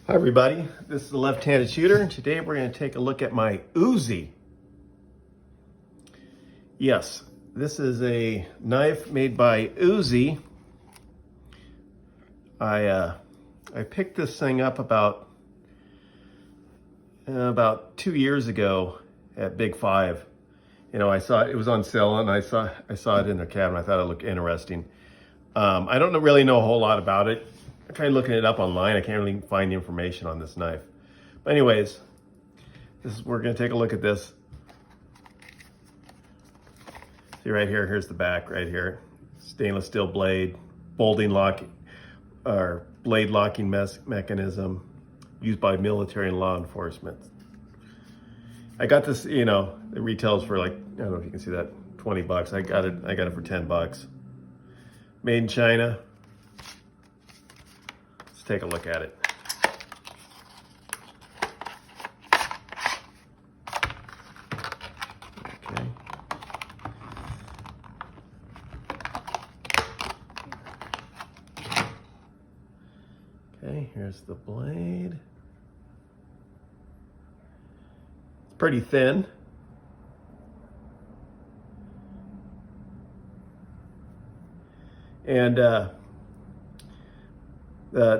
Hi everybody, this is the Left-Handed Shooter, and today we're going to take a look at my UZI. Yes, this is a knife made by UZI. I picked this thing up about 2 years ago at Big Five. You know, I saw it was on sale, and I saw it in their cabinet. I thought it looked interesting. I don't really know a whole lot about it. I tried looking it up online. I can't really find the information on this knife. But anyways, we're going to take a look at this. See right here, here's the back right here. Stainless steel blade, bolting lock, or blade locking mechanism used by military and law enforcement. I got this, you know, it retails for like, I don't know if you can see that, 20 bucks. I got it for 10 bucks. Made in China. Let's take a look at it. Okay. Okay, here's the blade. It's pretty thin. And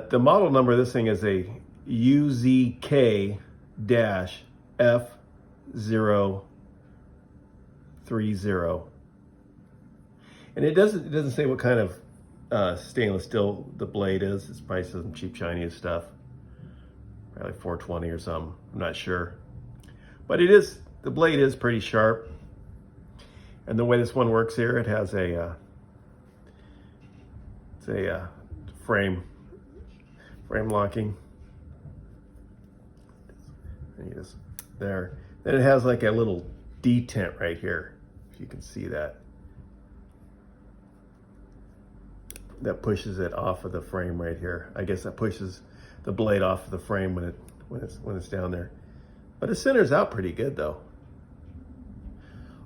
the model number of this thing is a UZK-F030. And it doesn't say what kind of stainless steel the blade is. It's probably some cheap Chinese stuff, probably 420 or something. I'm not sure, but the blade is pretty sharp. And the way this one works here, it has a frame locking. Yes, there. Then it has like a little detent right here, if you can see that. That pushes it off of the frame right here. I guess that pushes the blade off of the frame when it's down there. But it centers out pretty good though.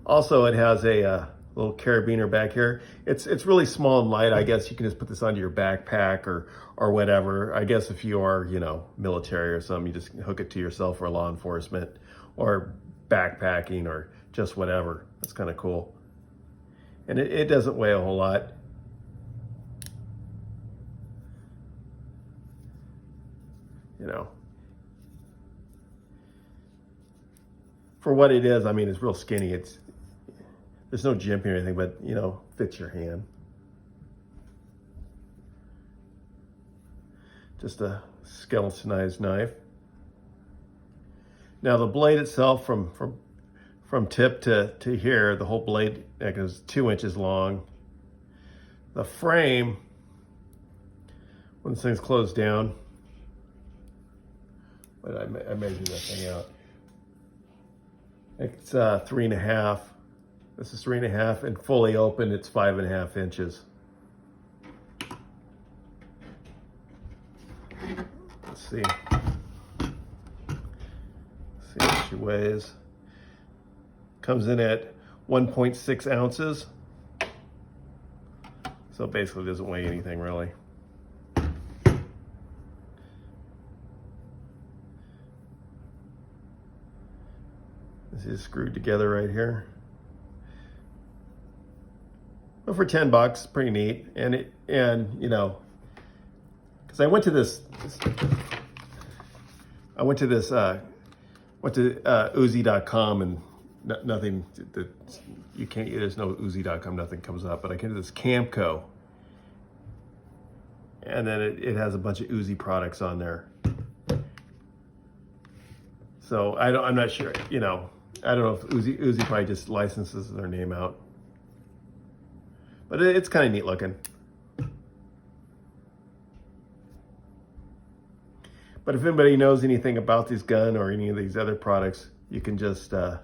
Also, it has a little carabiner back here. It's really small and light. I guess you can just put this onto your backpack or whatever. I guess if you are, you know, military or something, you just hook it to yourself for law enforcement or backpacking or just whatever. That's kind of cool. And it doesn't weigh a whole lot. You know, for what it is, I mean, it's real skinny. There's no jimping or anything, but, you know, fits your hand. Just a skeletonized knife. Now the blade itself, from tip to here, the whole blade is 2 inches long. The frame, when this thing's closed down, but I measured that thing out. It's 3.5. This is 3.5, and fully open, it's 5.5 inches. Let's see. Let's see what she weighs. Comes in at 1.6 ounces. So basically doesn't weigh anything really. This is screwed together right here. But for 10 bucks, pretty neat. And you know, because I went to UZI.com, and nothing, you can't, there's no UZI.com, nothing comes up. But I came to this Camco, and then it has a bunch of UZI products on there. So I'm not sure, you know, I don't know if UZI probably just licenses their name out. But it's kind of neat looking. But if anybody knows anything about this gun or any of these other products, you can just you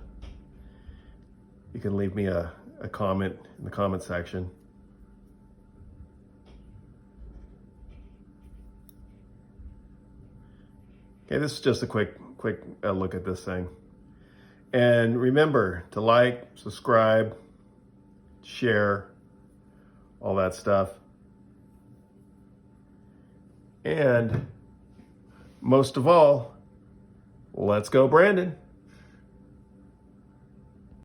can leave me a comment in the comment section. Okay, this is just a quick look at this thing. And remember to like, subscribe, share, all that stuff. And most of all, let's go, Brandon.